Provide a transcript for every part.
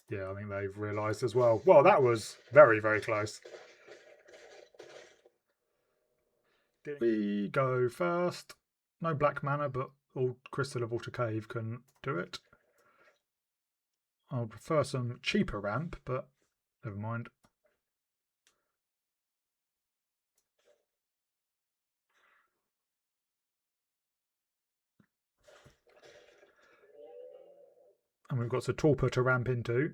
Yeah, I think they've realised as well. Well, that was very, very close. We go first. No black mana, but all Crystal of Water Cave can do it. I would prefer some cheaper ramp, but never mind. And we've got Satorpa to ramp into.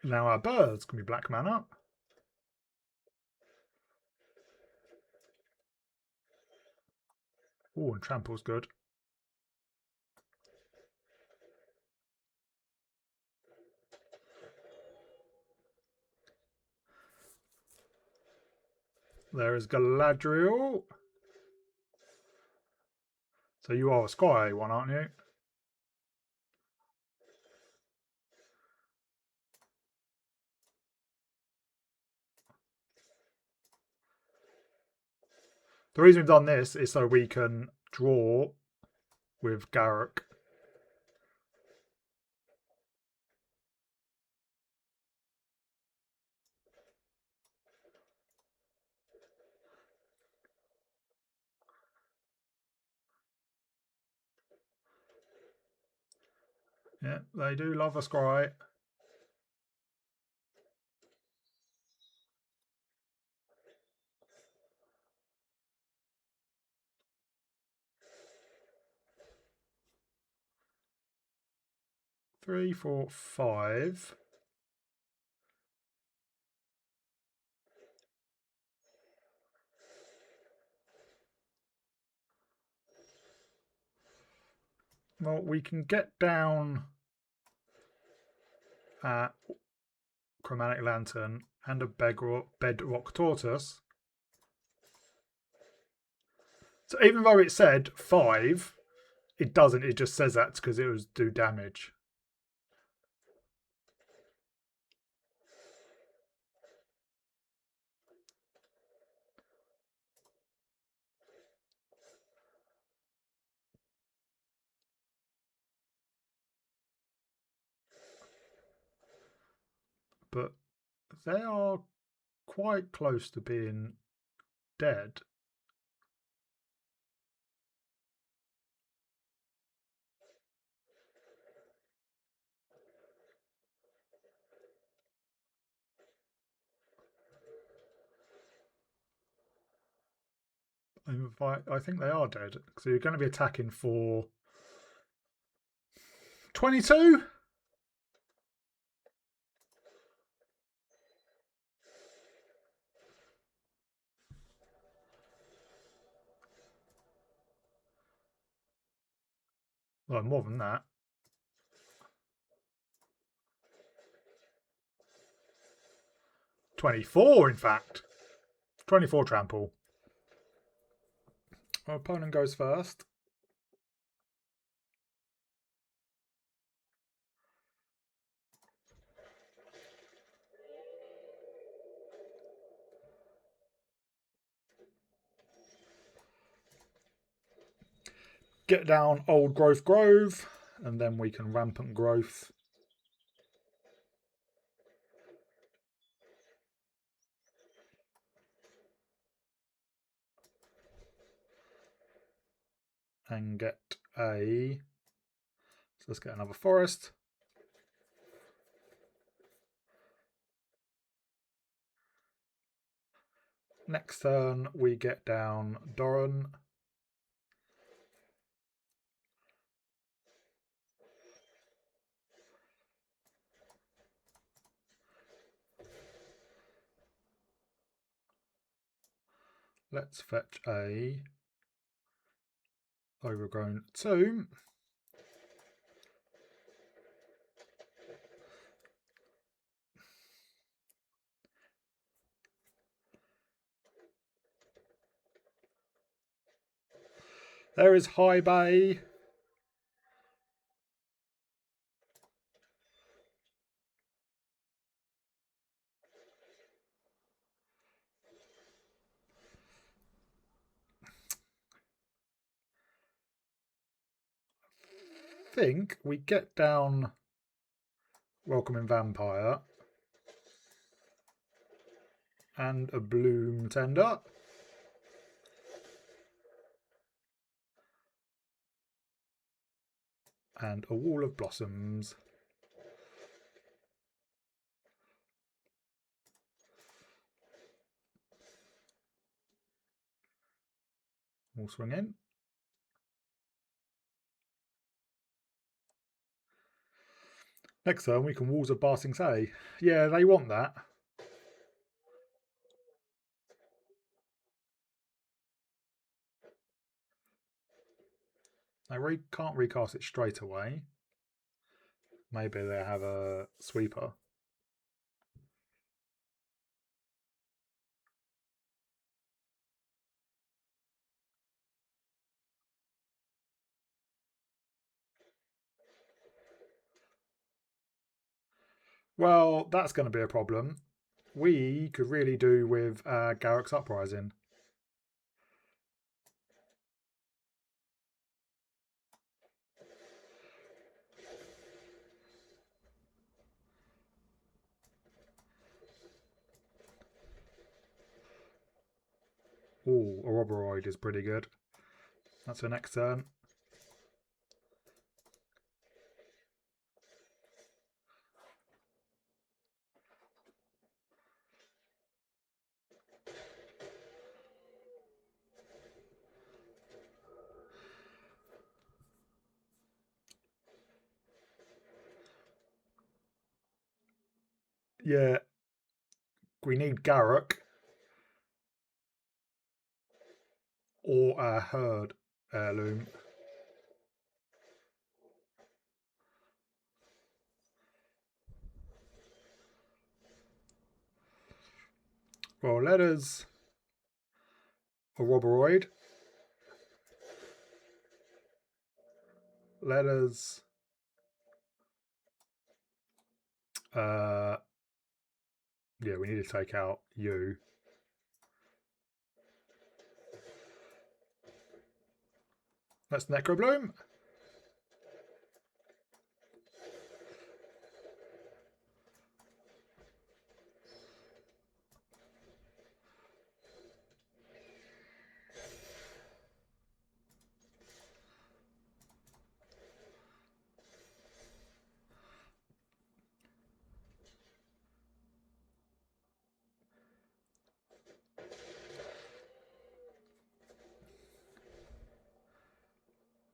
Now our birds can be black mana. Oh, and trample's good. There is Galadriel. So you are a Sky one, aren't you? The reason we've done this is so we can draw with Garruk. Yeah, they do love a Scry. Three, four, five. Well, we can get down at Chromatic Lantern and a Bedrock Tortoise. So even though it said 5, it doesn't. It just says that because it was do damage. But they are quite close to being dead. I think they are dead. So you're going to be attacking for 22? Well, more than that. 24, in fact. 24 trample. Our opponent goes first. Get down Old Growth Grove, and then we can Rampant Growth. And get a... So let's get another forest. Next turn, we get down Doran. Let's fetch a Overgrown Tomb. There is Hei Bai. think we get down Welcoming Vampire and a Bloom Tender. And a Wall of Blossoms. We'll swing in. Next turn we can Walls of Barsing Say. Yeah, they want that. They can't recast it straight away. Maybe they have a sweeper. Well, that's going to be a problem. We could really do with Garruk's Uprising. Ooh, a Roboroid is pretty good. That's the next turn. Yeah, we need Garruk or a Herd Heirloom. Well, let us a Roboroid. Let us yeah, we need to take out you. That's Necrobloom.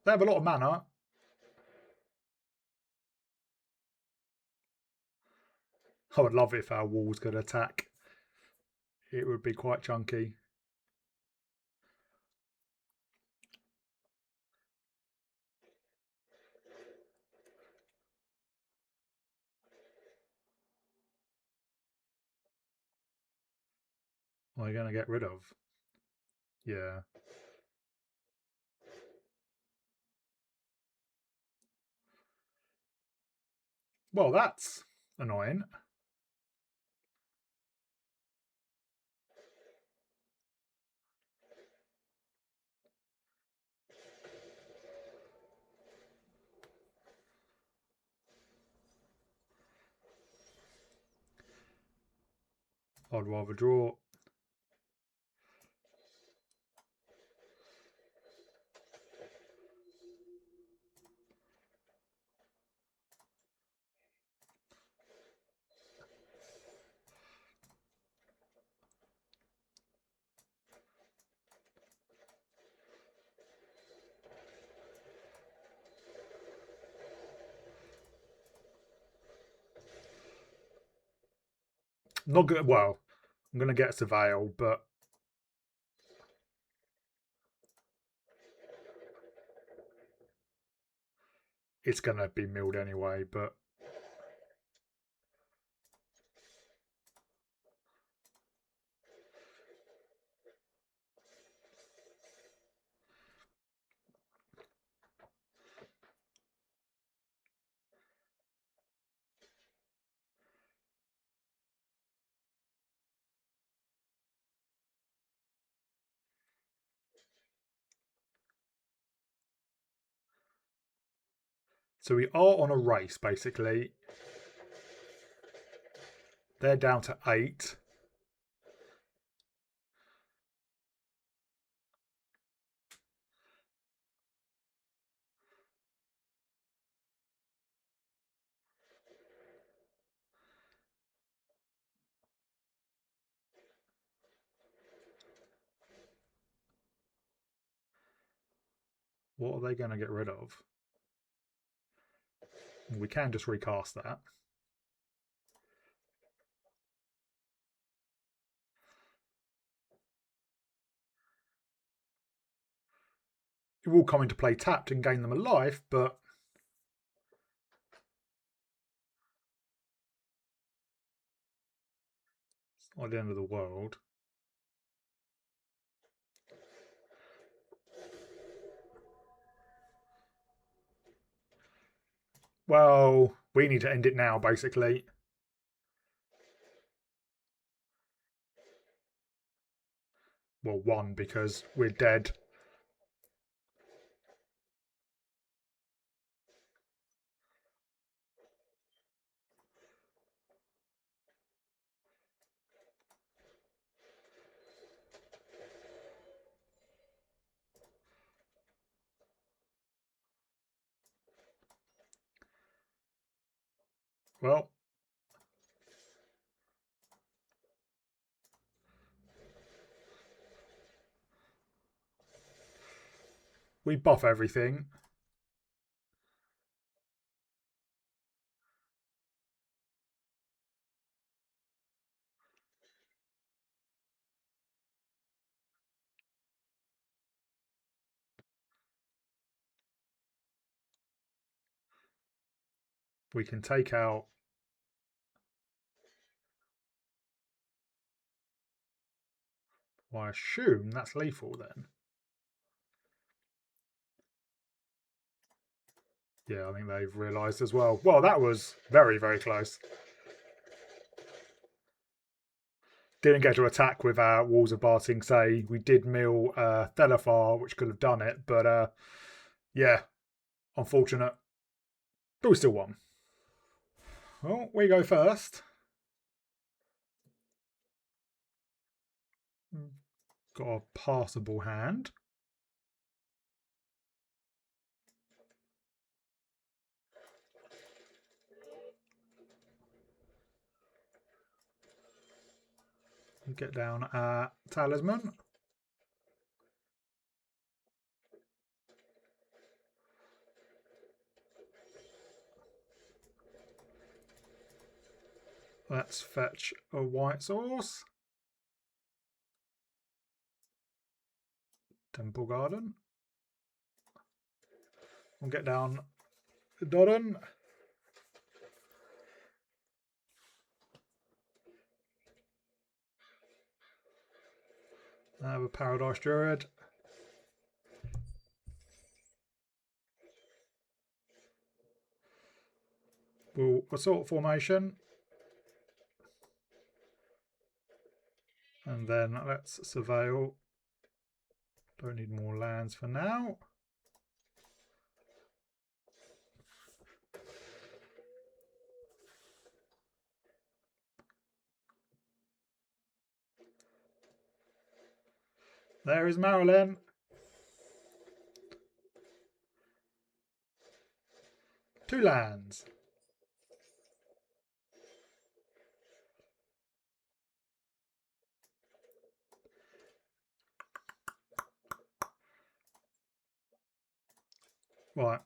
They have a lot of mana. I would love it if our walls could attack. It would be quite chunky. What are you going to get rid of? Yeah. Well, that's annoying. I'd rather draw. Not good. Well, I'm going to get Surveil, but it's going to be milled anyway. But So we are on a race, basically. They're down to 8. What are they going to get rid of? We can just recast that. It will come into play tapped and gain them a life, but it's not the end of the world. Well, we need to end it now, basically. Well, 1, because we're dead. Well, we buff everything. We can take out well, I assume that's lethal then. Yeah, I think they've realised as well. Well, that was very, very close. Didn't get to attack with our Walls of Barting Say. We did mill Thelafar, which could have done it, but yeah, unfortunate. But we still won. Well, we go first. Got a passable hand. Get down our Talisman. Let's fetch a white source. Temple Garden. We'll get down Doran. I have a Paradise Druid. We'll assault formation. And then let's surveil. Don't need more lands for now. There is Maralen. Two lands. Right.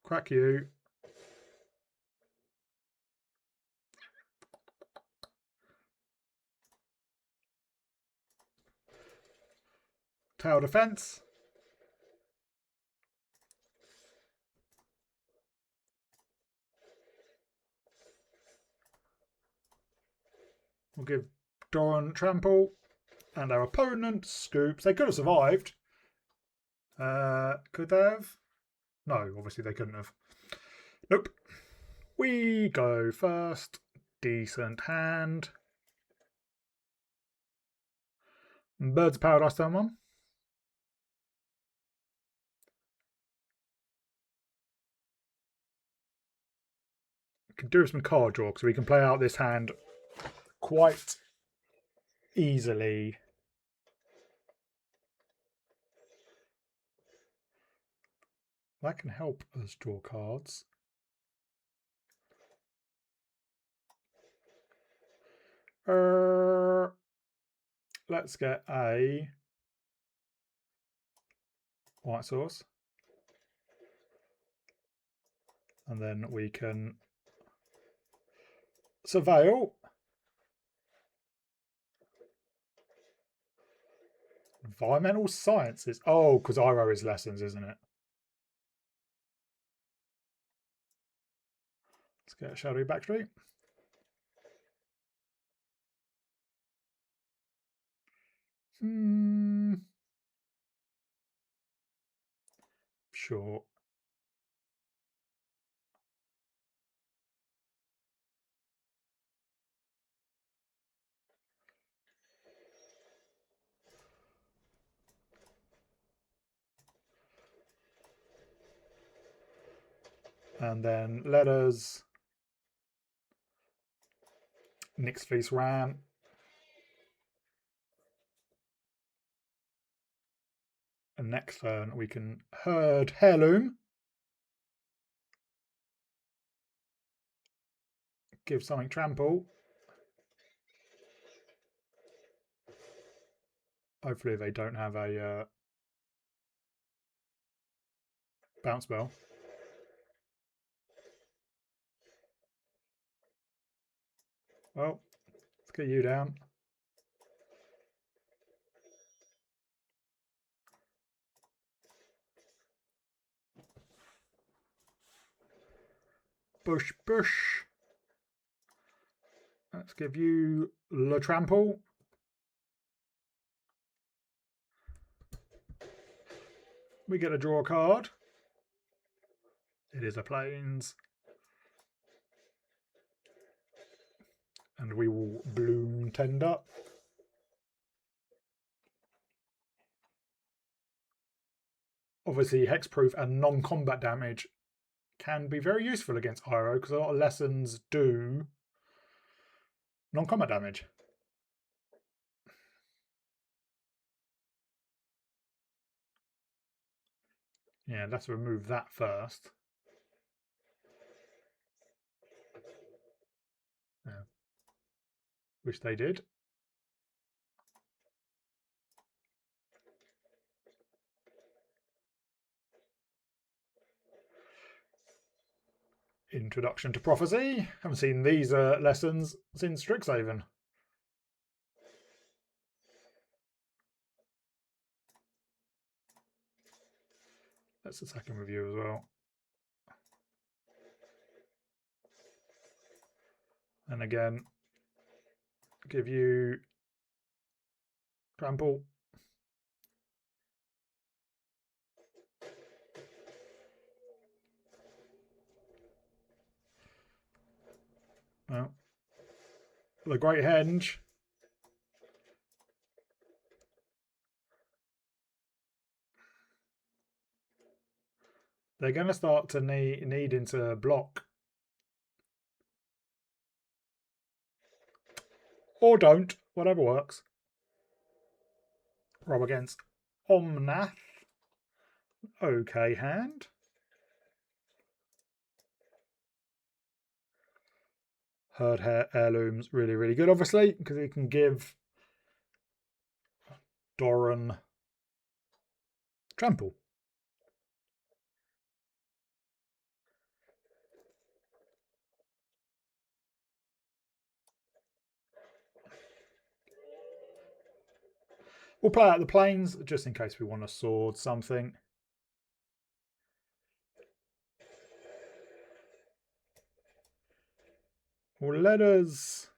Crack you. Tower defense. We'll give Doran trample. And our opponent scoops. They could have survived. Could they have? No, obviously they couldn't have. Nope. We go first. Decent hand. Birds of Paradise turn 1. can do some card draw, because we can play out this hand quite easily. That can help us draw cards. Let's get a white source. And then we can surveil. Environmental sciences. Oh, because Iroh is lessons, isn't it? Let's get a shadowy backstreet. Sure. And then let us Nyx Fleece Ram. And next turn we can herd Heirloom. Give something trample. Hopefully they don't have a bounce spell. Well, let's get you down. Bush, bush. Let's give you Le Trample. We get a draw card. It is a Plains. And we will Bloom Tender. Obviously, hexproof and non-combat damage can be very useful against Iroh, because a lot of lessons do non-combat damage. Yeah, let's remove that first. Yeah. Wish they did. Introduction to Prophecy. Haven't seen these lessons since Strixhaven. That's a second review as well. And again, give you Trample. Well, the Great Henge. They're going to start to needing to block. Or don't, whatever works. Rob against Omnath. Okay hand. Herd Heirloom's really, really good, obviously, because he can give Doran Trample. We'll play out the Plains, just in case we want to sword something. Well, let us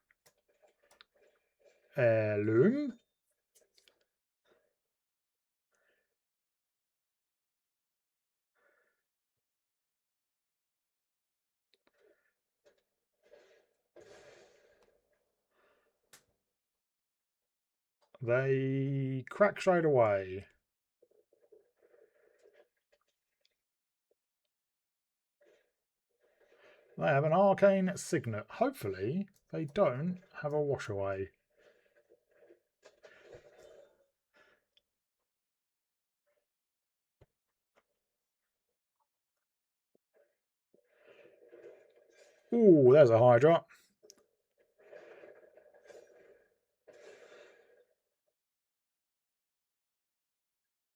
Heirloom. They crack straight away. They have an arcane signet. Hopefully they don't have a wash away. Ooh, there's a Hydra.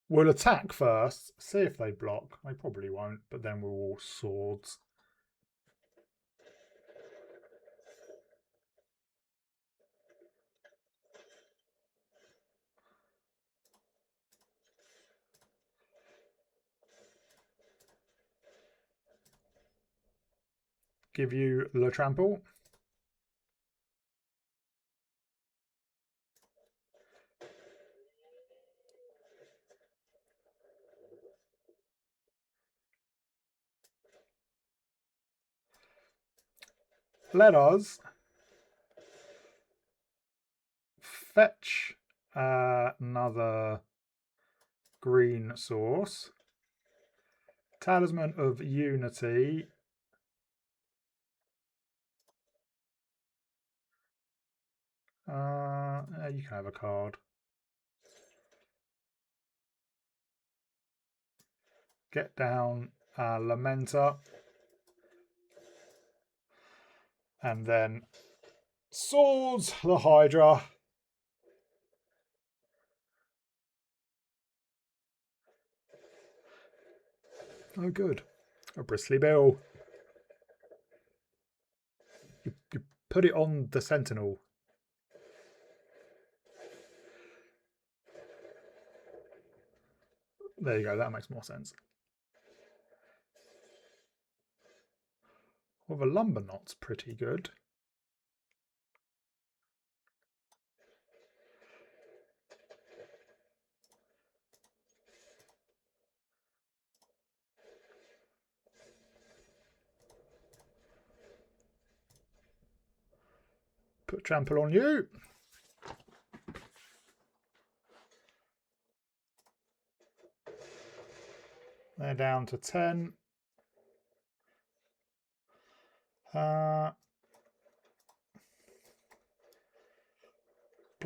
We'll attack first, see if they block. They probably won't, but then we'll all swords. Give you Le Trample. Let us fetch another green source. Talisman of Unity. You can have a card. Get down Lamenta. And then swords the Hydra. Oh, good. A bristly bill. You put it on the Sentinel. There you go, that makes more sense. Well, the Lumber Knot's pretty good. Put trample on you. They're down to 10. Play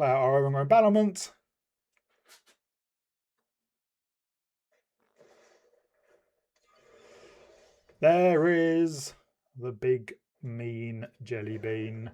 out our own battlement. There is the big mean jelly bean.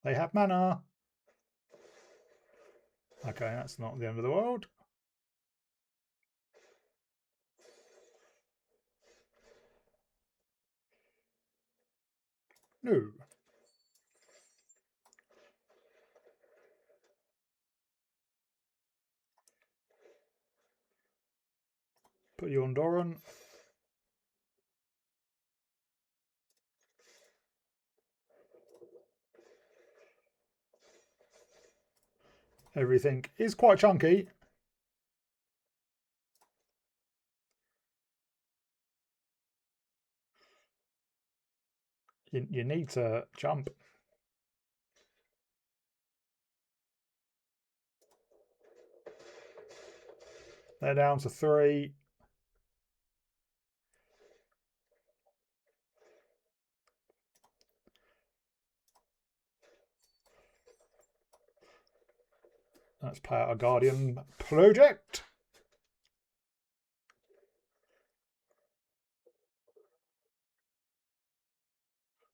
They have mana. Okay, that's not the end of the world. No. Put you on Doran. Everything is quite chunky. You need to jump. They're down to 3. Let's play out a Guardian project.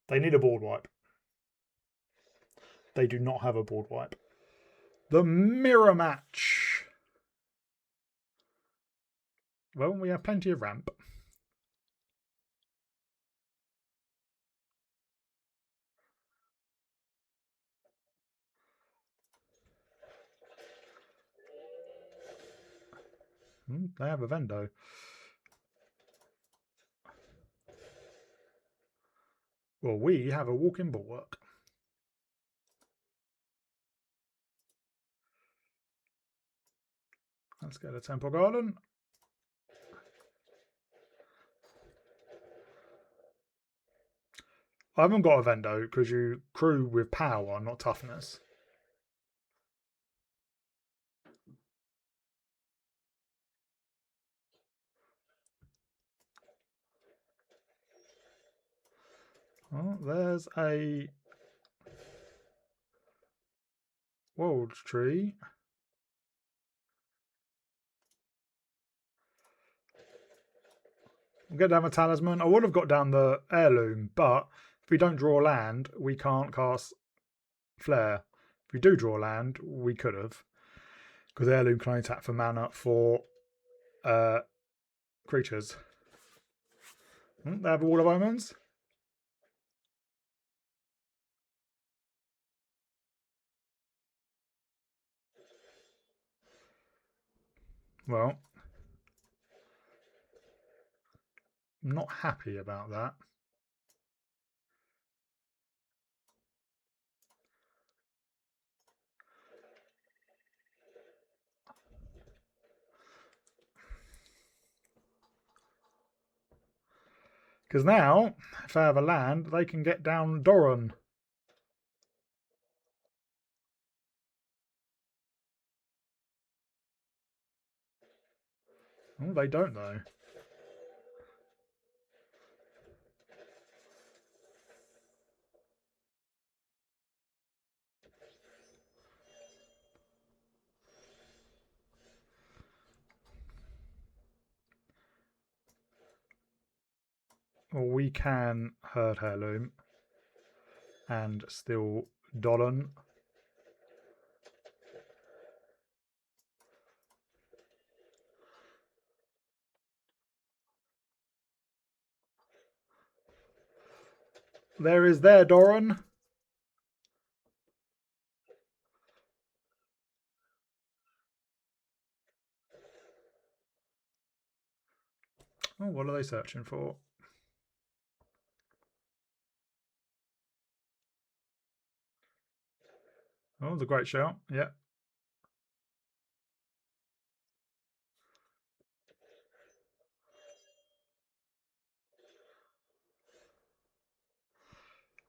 They need a board wipe. They do not have a board wipe. The mirror match. Well, we have plenty of ramp. They have a Vendo. Well, we have a walk-in bulwark. Let's get a Temple Garden. I haven't got a Vendo because you crew with power, not toughness. Oh, there's a world tree. I'll get down the talisman. I would have got down the heirloom, but if we don't draw land, we can't cast flare. If we do draw land, we could have. Because heirloom can only tap for mana for creatures. They have a Wall of Omens. Well, I'm not happy about that. Because now, if I have a land, they can get down Doran. Oh, they don't, though. Well, we can herd heirloom and still Doran. There is their Doran. Oh, what are they searching for? Oh, the great shout. Yeah.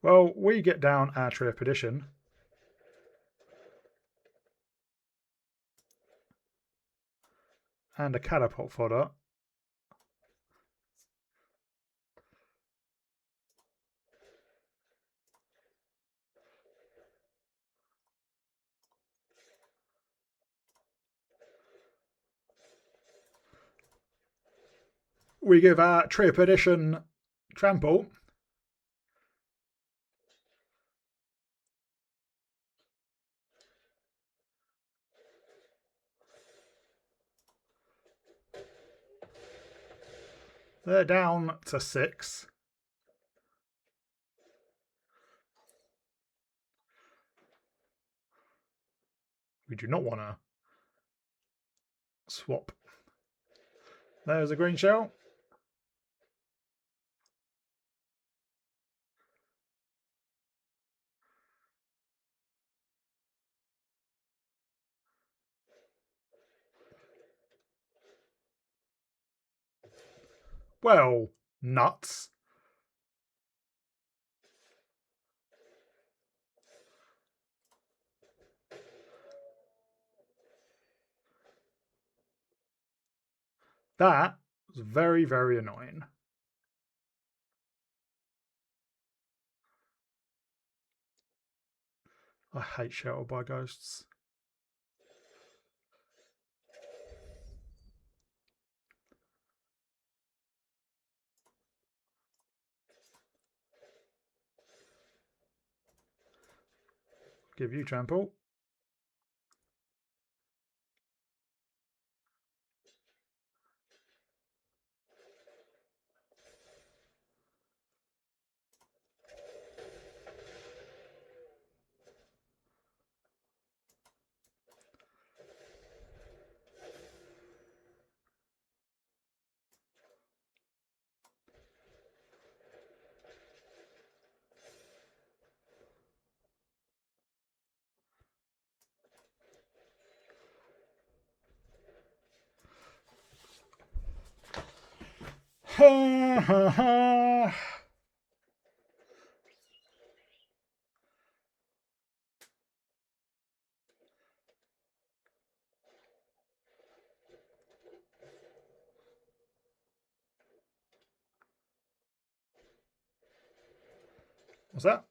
Well, we get down our Trip Edition. And a catapult fodder. We give our Trip Edition trample. They're down to 6. We do not want to swap. There's a green shell. Well, nuts. That was very, very annoying. I hate Shelter by Ghosts. Give you trample. What's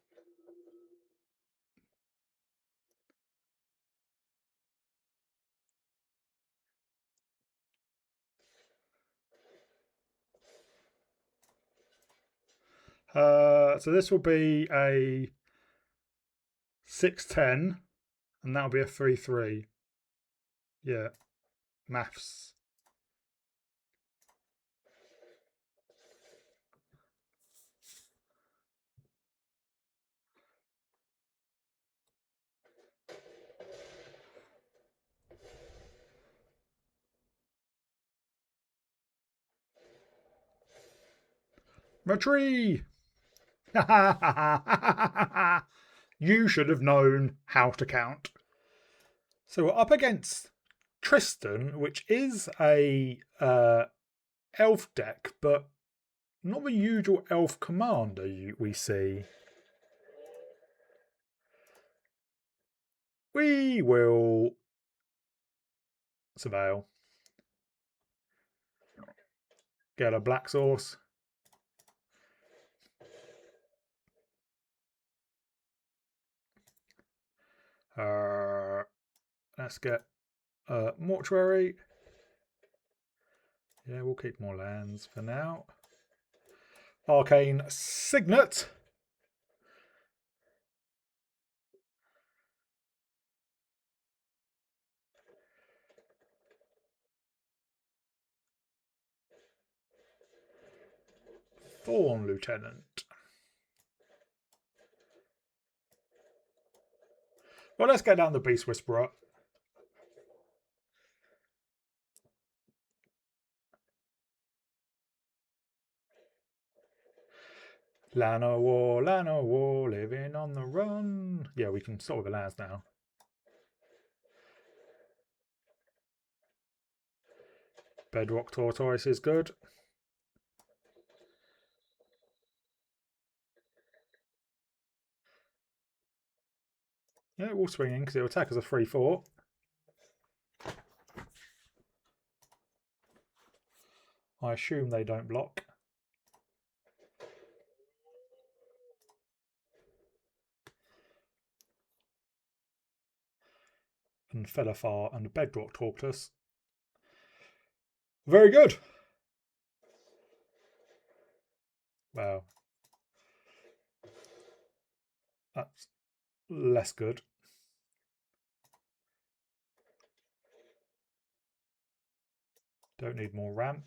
that? So this will be a 6-10, and that'll be a 3-3. Yeah, maths. Tree! You should have known how to count. So we're up against Trystan, which is a elf deck, but not the usual elf commander we see. We will surveil. Get a black source. Let's get mortuary. Yeah, we'll keep more lands for now. Arcane Signet. Thorn Lieutenant. Well, let's get down the Beast Whisperer. Llanowar, Llanowar, living on the run. Yeah, we can start with the lands now. Bedrock Tortoise is good. Yeah, we'll swing in because it'll attack as a 3-4. I assume they don't block. And Felafar and Bedrock Tortoise. Very good. Wow. That's less good. Don't need more ramp.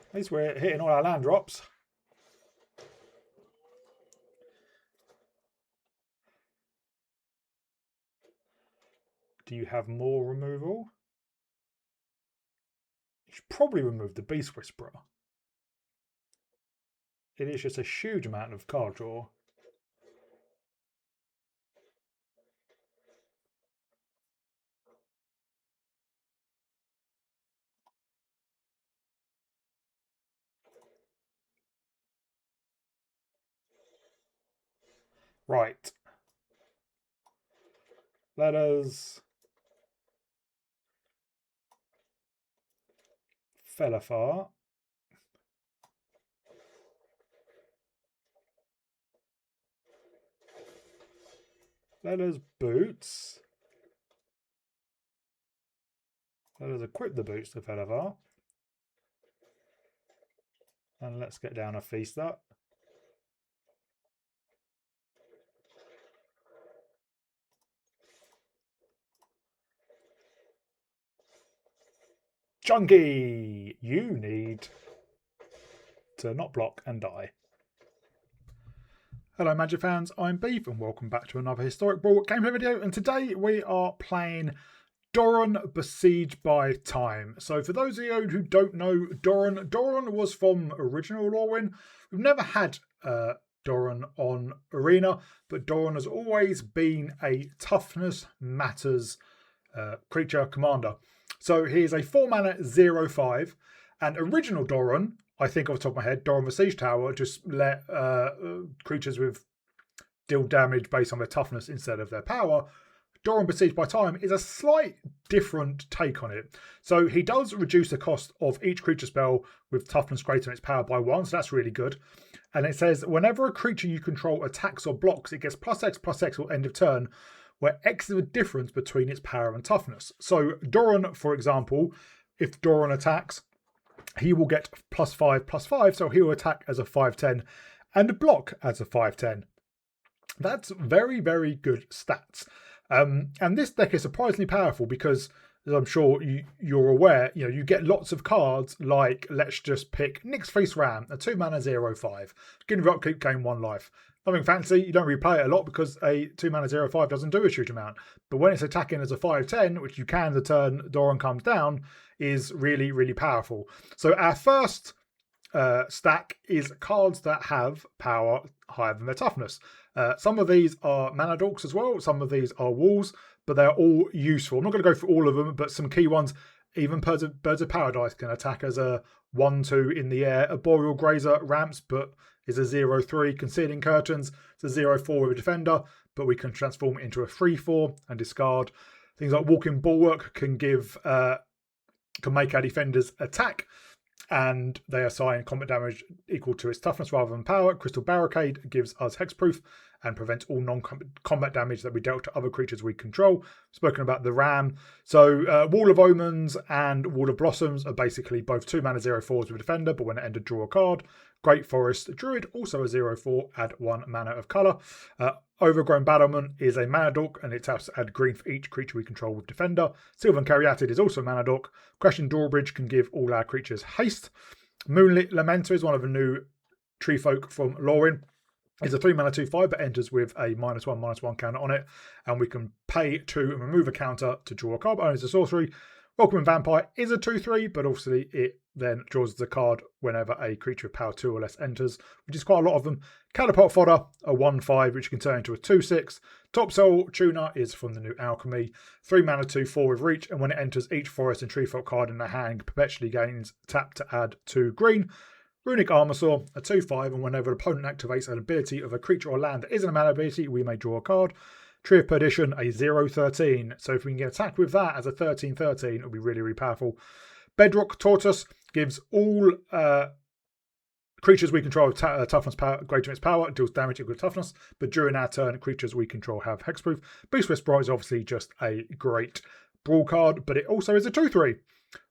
At least we're hitting all our land drops. Do you have more removal? You should probably remove the Beast Whisperer. It is just a huge amount of card draw. Right. Let us Felafar. Let us Boots. Let us equip the Boots to Felafar. And let's get down a Feaster. Chunky! You need to not block and die. Hello Magic fans, I'm Beef and welcome back to another Historic Brawl gameplay video, and today we are playing Doran Besieged by Time. So for those of you who don't know Doran was from original Lorwyn. We've never had Doran on Arena, but Doran has always been a toughness matters creature commander. So he is a 4-mana 0/5, and original Doran, I think off the top of my head, Doran the Siege Tower just let creatures with deal damage based on their toughness instead of their power, Doran Besieged by Time is a slight different take on it. So he does reduce the cost of each creature spell with toughness greater than its power by 1, so that's really good. And it says, whenever a creature you control attacks or blocks, it gets +X or end of turn, where X is the difference between its power and toughness. So Doran, for example, if Doran attacks, he will get +5/+5, so he will attack as a 5/10 and block as a 5/10. That's very, very good stats. And this deck is surprisingly powerful because, as I'm sure you're aware, you get lots of cards like, let's just pick Nyx's Feast Ram, a 2-mana 0/5. Give it upkeep, gain 1 life. Nothing fancy, you don't replay it a lot because a 2-mana 0/5 doesn't do a huge amount. But when it's attacking as a 5/10, which you can the turn Doran comes down, is really, really powerful. So our first stack is cards that have power higher than their toughness. Some of these are mana dorks as well, some of these are walls, but they're all useful. I'm not going to go through all of them, but some key ones. Even Birds of Paradise can attack as a 1/2 in the air. A Boreal Grazer ramps, but is a 0/3. Concealing Curtains, it's a 0/4 with a defender, but we can transform it into a 3/4 and discard. Things like Walking Bulwark can make our defenders attack, and they assign combat damage equal to its toughness rather than power. Crystal Barricade gives us hexproof and prevents all non-combat damage that we dealt to other creatures we control. Spoken about the Ram. So Wall of Omens and Wall of Blossoms are basically both 2-mana 0/4s with defender, but when it ends, draw a card. Great Forest Druid, also a 0/4, add 1 mana of colour. Overgrown Battlement is a mana dork, and it taps to add green for each creature we control with defender. Sylvan Caryatid is also a mana dork. Crashing Drawbridge can give all our creatures haste. Moonlit Lamenter is one of the new tree folk from Lorwyn. It's a 3-mana 2/5, but enters with a -1/-1 counter on it, and we can pay 2 and remove a counter to draw a card. Only as a sorcery. Welcoming Vampire is a 2/3, but obviously it then draws the card whenever a creature of power 2 or less enters, which is quite a lot of them. Catapult Fodder, a 1/5, which can turn into a 2/6. Topsoil Tuner is from the new Alchemy. 3-mana 2/4 with reach, and when it enters, each forest and tree folk card in the hand perpetually gains tap to add 2 green. Runic Armasaur, a 2/5, and whenever an opponent activates an ability of a creature or land that isn't a mana ability, we may draw a card. Tree of Perdition, a 0/13. So if we can get attacked with that as a 13/13, it'll be really, really powerful. Bedrock Tortoise gives all creatures we control toughness power greater than its power, deals damage equal to toughness, but during our turn, creatures we control have hexproof. Beast Whisperer is obviously just a great brawl card, but it also is a 2/3.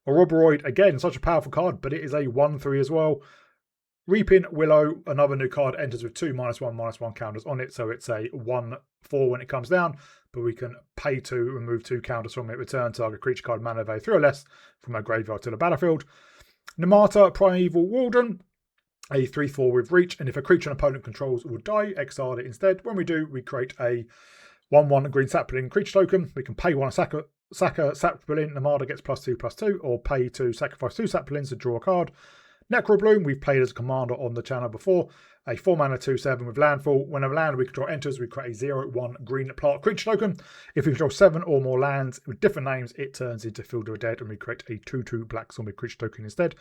Oroboroid, again, such a powerful card, but it is a 1/3 as well. Reaping Willow, another new card, enters with 2 -1/-1 counters on it, so it's a 1/4 when it comes down, but we can pay 2, remove 2 counters from it, return target creature card mana value 3 or less from our graveyard to the battlefield. Namata Primeval Warden, a 3/4 with reach, and if a creature an opponent controls will die, exile it instead. When we do, we create a 1/1 green sapling creature token. We can pay 1 sapling, Namada gets +2/+2, or pay 2, sacrifice 2 saplings to draw a card. Necrobloom, we've played as a commander on the channel before. A 4-mana 2/7 with landfall. When a land we control enters, we create a 0/1 green plant creature token. If we control 7 or more lands with different names, it turns into Field of the Dead, and we create a 2/2 black zombie creature token instead.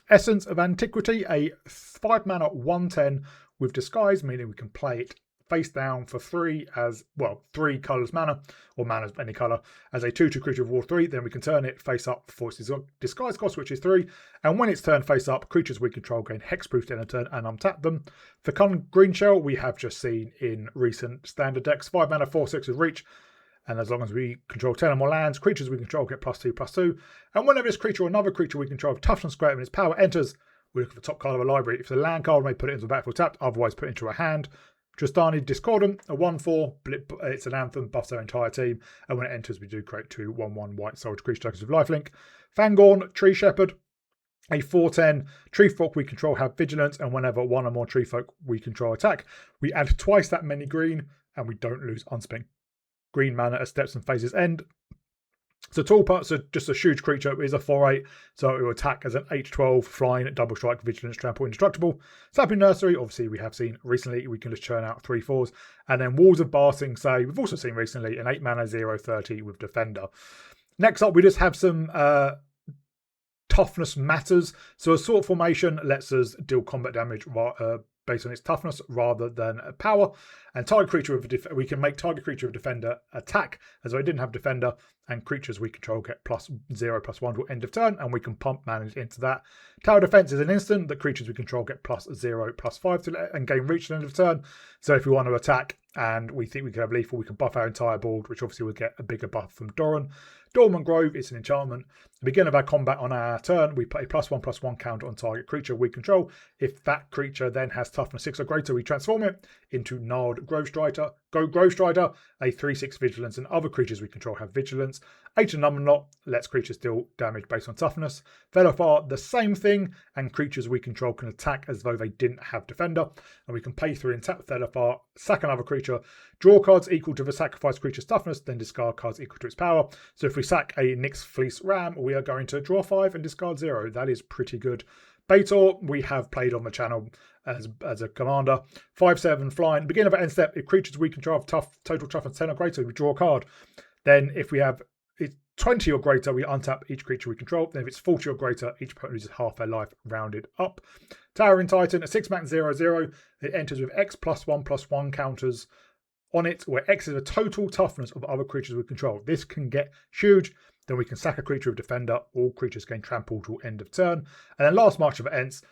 Essence of Antiquity, a 5-mana 1/10 with disguise, meaning we can play it face down for 3 as, 3 colours mana, or mana of any colour, as a 2/2 creature of War 3. Then we can turn it face up for its disguise cost, which is 3. And when it's turned face up, creatures we control gain hexproof in a turn and untap them. Fecund Green Shell, we have just seen in recent standard decks. 5-mana 4/6 with reach. And as long as we control 10 or more lands, creatures we control get +2/+2. And whenever this creature or another creature we control of toughness greater than its power enters, we look at the top card of a library. If it's a land card, we may put it into the backfield tapped, otherwise put it into a hand. Trystan Discordant, a 1/4, it's an anthem, buffs our entire team, and when it enters, we do create 2 1/1 white soldier creature tokens with lifelink. Fangorn, Tree Shepherd, a 4/10, tree folk we control have vigilance, and whenever 1 or more tree folk we control attack, we add twice that many green, and we don't lose unspent green mana as steps and phases end. So Tallpot, so just a huge creature, it is a 4/8, so it will attack as an 8/12, flying, double strike, vigilance, trample, indestructible. Sapling Nursery, obviously we have seen recently, we can just churn out 3/4s. And then Walls of Barting, say, we've also seen recently, an 8-mana 0/30 with Defender. Next up, we just have some toughness matters. So a sword formation lets us deal combat damage based on its toughness rather than power. And target creature with we can make target creature of defender attack as though it didn't have defender, and creatures we control get +0/+1 to end of turn, and we can pump manage into that. Tower defense is an instant that creatures we control get +0/+5 to and gain reach at the end of turn. So if we want to attack and we think we can have lethal, we can buff our entire board, which obviously would get a bigger buff from Doran. Dormant Grove is an enchantment. At the beginning of our combat on our turn, we put a +1/+1 counter on target creature we control. If that creature then has toughness 6 or greater, we transform it into Gnarled Grove Strider. Grove Strider, a 3/6 vigilance, and other creatures we control have vigilance. Ancient Knot lets creatures deal damage based on toughness. Felofar, the same thing, and creatures we control can attack as though they didn't have defender. And we can pay 3 and tap Felofar, sack another creature, draw cards equal to the sacrificed creature's toughness, then discard cards equal to its power. So if we sack a Nyx Fleece Ram, we are going to draw 5 and discard 0. That is pretty good. Baitor, we have played on the channel as a commander. 5/7 flying. Beginning of our end step, if creatures we control have total toughness 10 or greater, we draw a card. Then if we have 20 or greater, we untap each creature we control. Then if it's 40 or greater, each opponent loses half their life rounded up. Towering Titan, a 6-mana 0/0. It enters with X +1/+1 counters on it, where X is the total toughness of other creatures we control. This can get huge. Then we can sack a creature of defender. All creatures gain trample till end of turn. And then last March of Ents,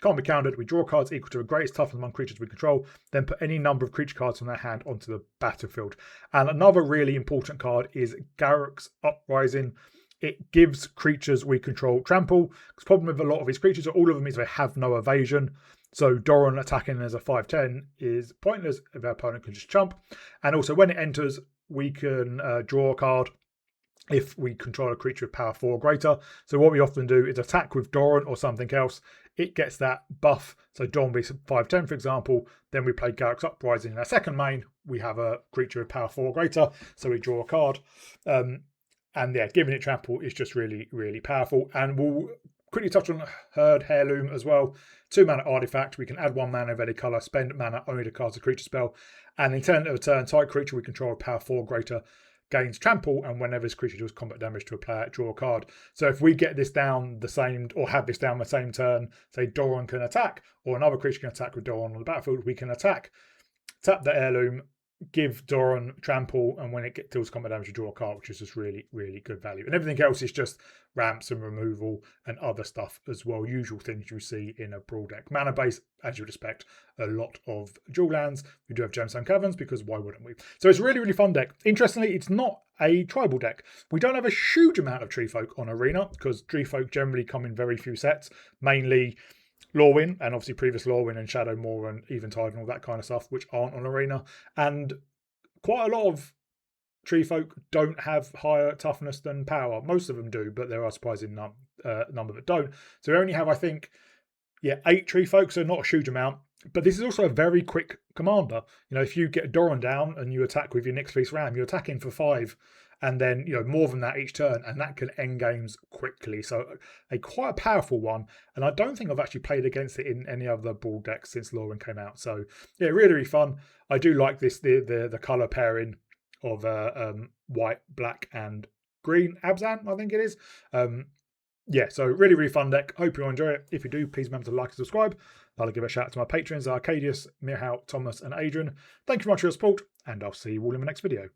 can't be countered. We draw cards equal to the greatest toughness among creatures we control, then put any number of creature cards from their hand onto the battlefield. And another really important card is Garruk's Uprising. It gives creatures we control trample. The problem with a lot of these creatures, or all of them, is they have no evasion. So Doran attacking as a 5/10 is pointless if our opponent can just jump. And also when it enters, we can draw a card if we control a creature of power 4 or greater. So what we often do is attack with Doran or something else. It gets that buff. So Doran be 5/10, for example. Then we play Garruk's Uprising in our second main. We have a creature of power 4 or greater. So we draw a card. And yeah, giving it trample is just really, really powerful. And we'll quickly touch on Herd Heirloom as well. 2-mana artifact. We can add 1 mana of any colour, spend mana only to cast a creature spell. And in turn of a turn, target creature we control of power 4 or greater gains trample, and whenever this creature does combat damage to a player, draw a card. So if we get this down the same, or have this down the same turn, say Doran can attack, or another creature can attack with Doran on the battlefield, we can attack, tap the heirloom, give Doran trample, and when it deals combat damage, you draw a card, which is just really, really good value. And everything else is just ramps and removal and other stuff as well. Usual things you see in a Brawl deck. Mana base, as you'd expect, a lot of dual lands. We do have Gemstone Caverns, because why wouldn't we? So it's a really, really fun deck. Interestingly, it's not a tribal deck. We don't have a huge amount of tree folk on Arena, because tree folk generally come in very few sets, mainly Lorwyn, and obviously previous Lorwyn and Shadowmoor and Eventide and all that kind of stuff, which aren't on Arena. And quite a lot of tree folk don't have higher toughness than power. Most of them do, but there are a surprising number that don't. So we only have, I think, 8 tree folk, so not a huge amount. But this is also a very quick commander. You know, if you get Doran down and you attack with your Nyx Fleece Ram, you're attacking for 5. And then, you know, more than that each turn, and that can end games quickly. So quite a powerful one. And I don't think I've actually played against it in any other Brawl decks since Lorwyn came out. So yeah, really, really fun. I do like this, the colour pairing of white, black, and green Abzan, I think it is. Yeah, so really, really fun deck. Hope you enjoy it. If you do, please remember to like and subscribe. I'll give a shout out to my patrons, Arcadius, Mirhal, Thomas, and Adrian. Thank you very much for your support, and I'll see you all in the next video.